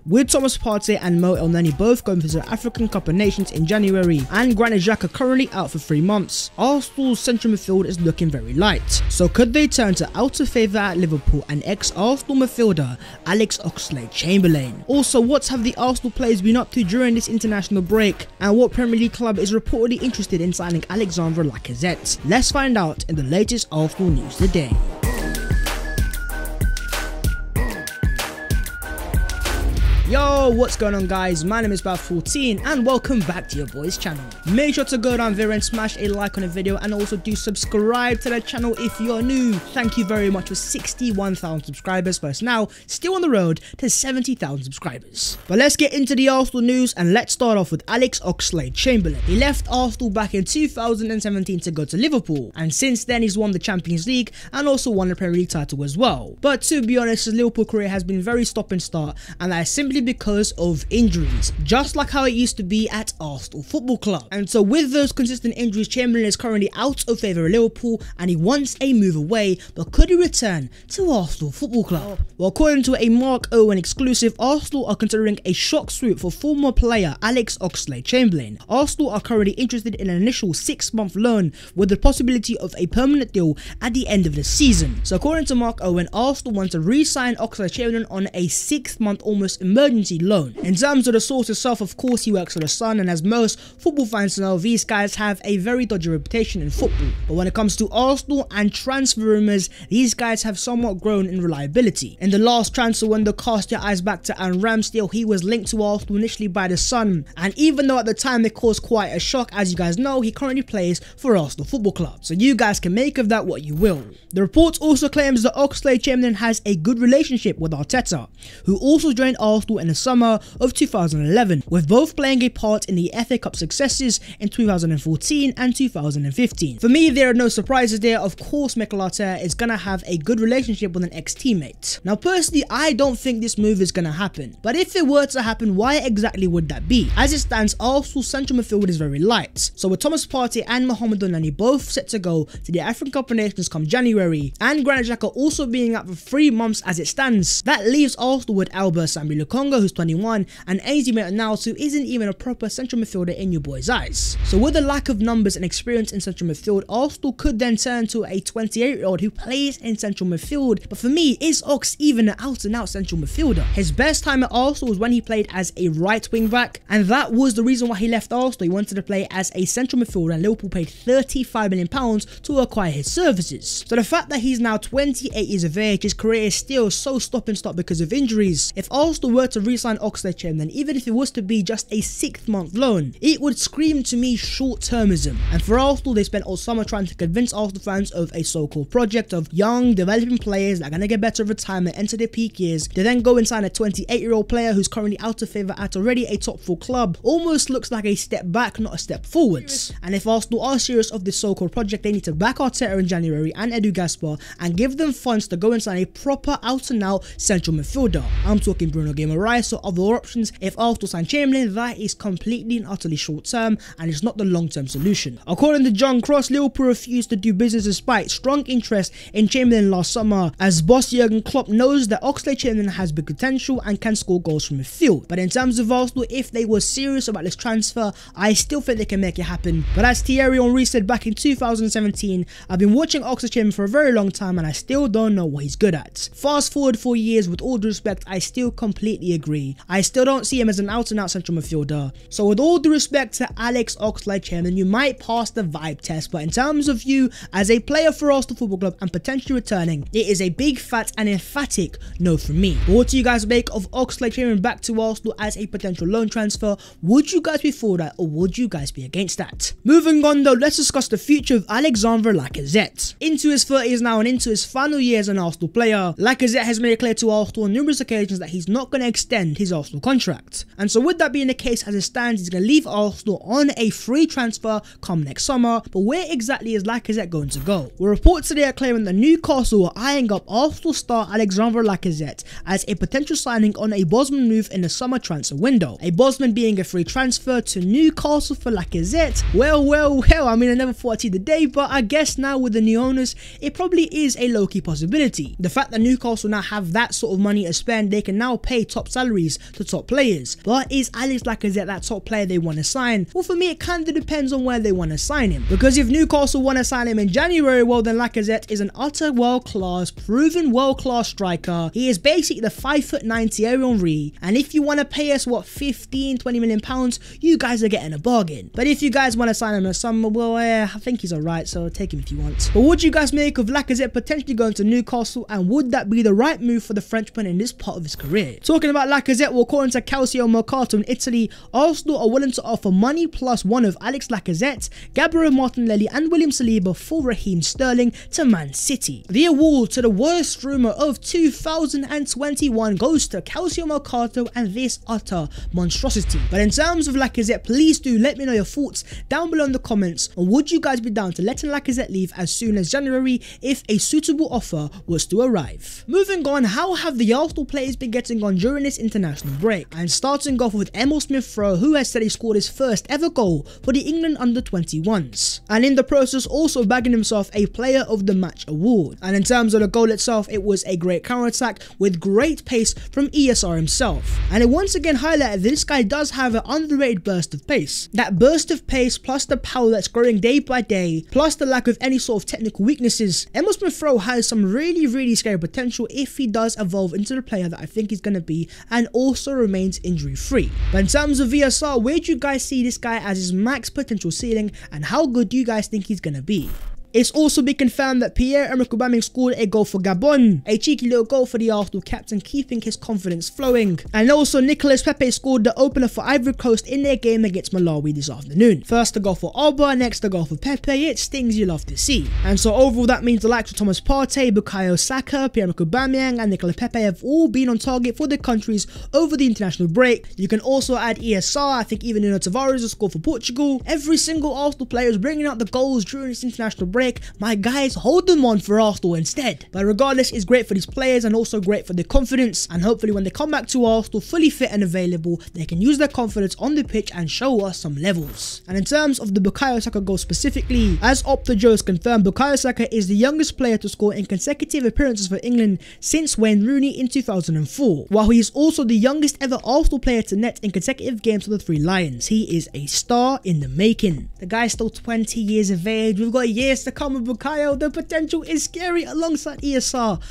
with Thomas Partey and Mo Elneny both going for the African Cup of Nations in January, and Granit Xhaka currently out for 3 months. Arsenal's central midfield is looking very light. So could they turn to out of favour at Liverpool and ex-Arsenal midfielder Alex Oxlade Chamberlain? Also, what have the Arsenal players been up to during this international break, and what Premier League club is reportedly interested in signing Alexandre Lacazette? Let's find out in the latest Arsenal news today. Yo, what's going on guys? My name is Bab14 and welcome back to your boys channel. Make sure to go down there and smash a like on the video, and also do subscribe to the channel if you're new. Thank you very much for 61,000 subscribers, but now still on the road to 70,000 subscribers. But let's get into the Arsenal news, and let's start off with Alex Oxlade Chamberlain. He left Arsenal back in 2017 to go to Liverpool, and since then he's won the Champions League and also won the Premier League title as well. But to be honest, his Liverpool career has been very stop and start, and that is simply because of injuries, just like how it used to be at Arsenal Football Club. And so with those consistent injuries, Chamberlain is currently out of favour at Liverpool and he wants a move away, but could he return to Arsenal Football Club? Well, according to a Mark Owen exclusive, Arsenal are considering a shock swoop for former player Alex Oxlade Chamberlain. Arsenal are currently interested in an initial 6-month loan with the possibility of a permanent deal at the end of the season. So according to Mark Owen, Arsenal want to re-sign Oxlade Chamberlain on a 6-month almost emergency loan. In terms of the source itself, of course he works for the Sun, and as most football fans know, these guys have a very dodgy reputation in football. But when it comes to Arsenal and transfer rumours, these guys have somewhat grown in reliability. In the last transfer window, cast your eyes back to Aaron Ramsdale. He was linked to Arsenal initially by the Sun, and even though at the time it caused quite a shock, as you guys know, he currently plays for Arsenal Football Club. So you guys can make of that what you will. The report also claims that Oxlade Chamberlain has a good relationship with Arteta, who also joined Arsenal in the summer of 2011, with both playing a part in the FA Cup successes in 2014 and 2015. For me, there are no surprises there. Of course, Mikel Arteta is going to have a good relationship with an ex-teammate. Now, personally, I don't think this move is going to happen, but if it were to happen, why exactly would that be? As it stands, Arsenal's central midfield is very light. So with Thomas Partey and Mohamed Elneny both set to go to the African Cup of Nations come January, and Granit Xhaka also being out for 3 months as it stands, that leaves Arsenal with Albert Sambi Lukonga, who's 21, and Ainsley Maitland-Niles, who isn't even a proper central midfielder in your boys' eyes. So with a lack of numbers and experience in central midfield, Arsenal could then turn to a 28-year-old who plays in central midfield. But for me, is Ox even an out-and-out central midfielder? His best time at Arsenal was when he played as a right wing back, and that was the reason why he left Arsenal. He wanted to play as a central midfielder, and Liverpool paid £35 million to acquire his services. So the fact that he's now 28 years of age, his career is still so stop and start because of injuries. If Arsenal were to re-sign Oxlade Chamberlain, even if it was to be just a 6-month loan, it would scream to me short-termism. And for Arsenal, they spent all summer trying to convince Arsenal fans of a so-called project of young, developing players that are going to get better over time and enter their peak years. They then go and sign a 28-year-old player who's currently out of favour at already a top 4 club. Almost looks like a step back, not a step forwards. And if Arsenal are serious of this so-called project, they need to back Arteta in January and Edu Gaspar and give them funds to go and sign a proper out-and-out central midfielder. I'm talking Bruno Guimaraes or other options. If Arsenal sign Chamberlain, that is completely and utterly short-term, and it's not the long-term solution. According to John Cross, Liverpool refused to do business despite strong interest in Chamberlain last summer, as boss Jurgen Klopp knows that Oxlade Chamberlain has big potential and can score goals from midfield. But in terms of Arsenal, if they were serious about this transfer, I still think they can make it happen. But as Thierry Henry said back in 2017, I've been watching Oxlade Chamberlain for a very long time and I still don't know what he's good at. Fast forward 4 years, with all due respect, I still completely agree. I still don't see him as an out-and-out central midfielder. So with all due respect to Alex Oxlade Chamberlain, you might pass the vibe test, but in terms of you as a player for Arsenal Football Club and potentially returning, it is a big fat and emphatic no from me. But what do you guys make of Oxlade Chamberlain back to Arsenal as a potential loan transfer? Would you guys be for that, or would you guys be against that? Moving on though, let's discuss the future of Alexandre Lacazette. Into his 30s now and into his final year as an Arsenal player, Lacazette has made it clear to Arsenal on numerous occasions that he's not going to extend his Arsenal contract. And so with that being the case, as it stands, he's going to leave Arsenal on a free transfer come next summer. But where exactly is Lacazette going to go? Well, reports today are claiming that Newcastle are eyeing up Arsenal star Alexandre Lacazette as a potential signing on a Bosman move in the summer transfer window. A Bosman being a free transfer to Newcastle for Lacazette. Well, I mean, I never thought I'd see the day, but I guess now with the new owners, it probably is a low-key possibility. The fact that Newcastle now have that sort of money to spend, they can now pay top top salaries to top players. But is Alex Lacazette that top player they want to sign? Well, for me it kind of depends on where they want to sign him, because if Newcastle want to sign him in January, well then Lacazette is an utter world-class, proven world-class striker. He is basically the 5'9" Thierry Henry, and if you want to pay us what, 15-20 million pounds, you guys are getting a bargain. But if you guys want to sign him in the summer, well I think he's alright, so take him if you want. But what do you guys make of Lacazette potentially going to Newcastle, and would that be the right move for the Frenchman in this part of his career? Talking about Lacazette, well, according to Calcio Mercato in Italy, Arsenal are willing to offer money plus one of Alex Lacazette, Gabriel Martinelli and William Saliba for Raheem Sterling to Man City. The award to the worst rumour of 2021 goes to Calcio Mercato and this utter monstrosity. But in terms of Lacazette, please do let me know your thoughts down below in the comments, or would you guys be down to letting Lacazette leave as soon as January if a suitable offer was to arrive? Moving on, how have the Arsenal players been getting on during this international break? And starting off with Emile Smith Rowe, who has said he scored his first ever goal for the England under-21s, and in the process also bagging himself a Player of the Match award. And in terms of the goal itself, it was a great counter-attack with great pace from ESR himself, and it once again highlighted that this guy does have an underrated burst of pace. That burst of pace plus the power that's growing day by day, plus the lack of any sort of technical weaknesses, Emile Smith Rowe has some really scary potential if he does evolve into the player that I think he's going to be, and also remains injury free. But in terms of VSR, where do you guys see this guy as his max potential ceiling, and how good do you guys think he's going to be? It's also been confirmed that Pierre-Emerick Aubameyang scored a goal for Gabon, a cheeky little goal for the Arsenal captain, keeping his confidence flowing. And also Nicolas Pepe scored the opener for Ivory Coast in their game against Malawi this afternoon. First a goal for Alba, next a goal for Pepe. It's things you love to see. And so overall that means the likes of Thomas Partey, Bukayo Saka, Pierre-Emerick Aubameyang and Nicolas Pepe have all been on target for their countries over the international break. You can also add ESR, I think even Nuno Tavares will score for Portugal. Every single Arsenal player is bringing out the goals during this international break. My guys, hold them on for Arsenal instead. But regardless, it's great for these players and also great for their confidence, and hopefully when they come back to Arsenal fully fit and available, they can use their confidence on the pitch and show us some levels. And in terms of the Bukayo Saka goal specifically, as Opta Joe has confirmed, Bukayo Saka is the youngest player to score in consecutive appearances for England since Wayne Rooney in 2004, while he is also the youngest ever Arsenal player to net in consecutive games for the Three Lions. He is a star in the making. The guy's still 20 years of age. We've got years to come with Bukayo. The potential is scary alongside ESR.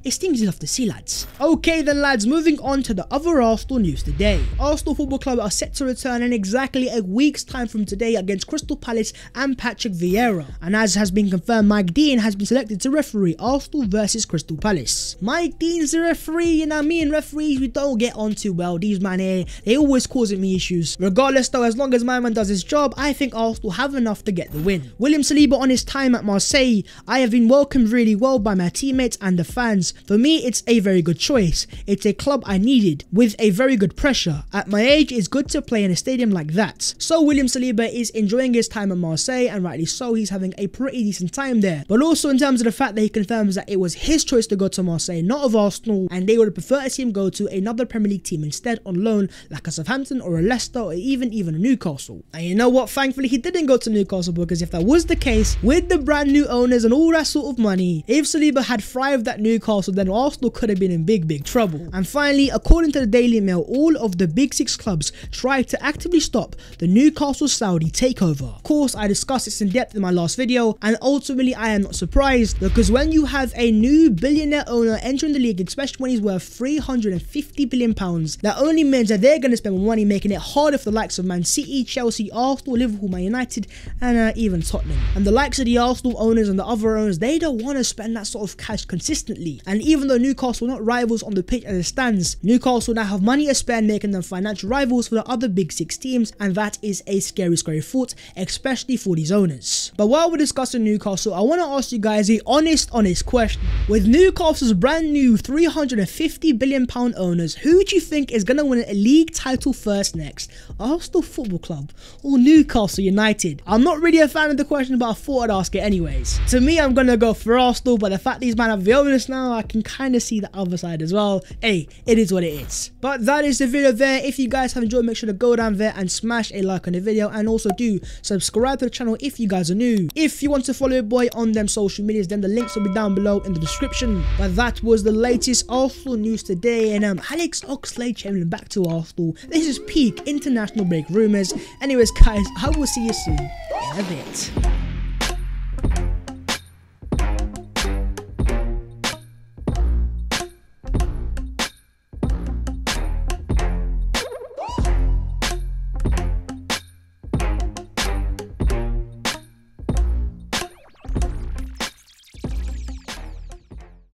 It's things you love to see, lads. Okay then lads, moving on to the other Arsenal news today. Arsenal Football Club are set to return in exactly a week's time from today against Crystal Palace and Patrick Vieira. And as has been confirmed, Mike Dean has been selected to referee Arsenal versus Crystal Palace. Mike Dean's the referee, you know, me and referees, we don't get on too well. These man here, they always causing me issues. Regardless though, as long as my man does his job, I think Arsenal have enough to get the win. William Saliba on his time at Marseille, I have been welcomed really well by my teammates and the fans. For me, it's a very good choice. It's a club I needed, with a very good pressure. At my age, it's good to play in a stadium like that. So William Saliba is enjoying his time at Marseille, and rightly so, he's having a pretty decent time there. But also in terms of the fact that he confirms that it was his choice to go to Marseille, not of Arsenal, and they would have preferred to see him go to another Premier League team instead on loan, like a Southampton or a Leicester or even a Newcastle. And you know what, thankfully he didn't go to Newcastle, because if that was the case, with the brand new owners and all that sort of money, if Saliba had thrived at Newcastle, then Arsenal could have been in big trouble. And finally, according to the Daily Mail, all of the big six clubs tried to actively stop the Newcastle Saudi takeover. Of course, I discussed this in depth in my last video, and ultimately I am not surprised, because when you have a new billionaire owner entering the league, especially when he's worth £350 billion, that only means that they're going to spend more money, making it harder for the likes of Man City, Chelsea, Arsenal, Liverpool, Man United, and even Tottenham. And the likes of the Arsenal owners and the other owners, they don't want to spend that sort of cash consistently. And even though Newcastle are not rivals on the pitch as it stands, Newcastle now have money to spend, making them financial rivals for the other big six teams, and that is a scary thought, especially for these owners. But while we're discussing Newcastle, I want to ask you guys a honest question. With Newcastle's brand new £350 billion owners, who do you think is going to win a league title first next? Arsenal Football Club or Newcastle United? I'm not really a fan of the question, but I thought I'd ask it anyways. To me, I'm going to go for Arsenal, but the fact these men have the owners now, can kind of see the other side as well. Hey, it is what it is. But that is the video there. If you guys have enjoyed, make sure to go down there and smash a like on the video, and also do subscribe to the channel if you guys are new. If you want to follow your boy on them social medias, then the links will be down below in the description. But that was the latest Arsenal news today, and Alex Oxlade Chamberlain back to Arsenal. This is peak international break rumours. Anyways guys, I will see you soon in a bit.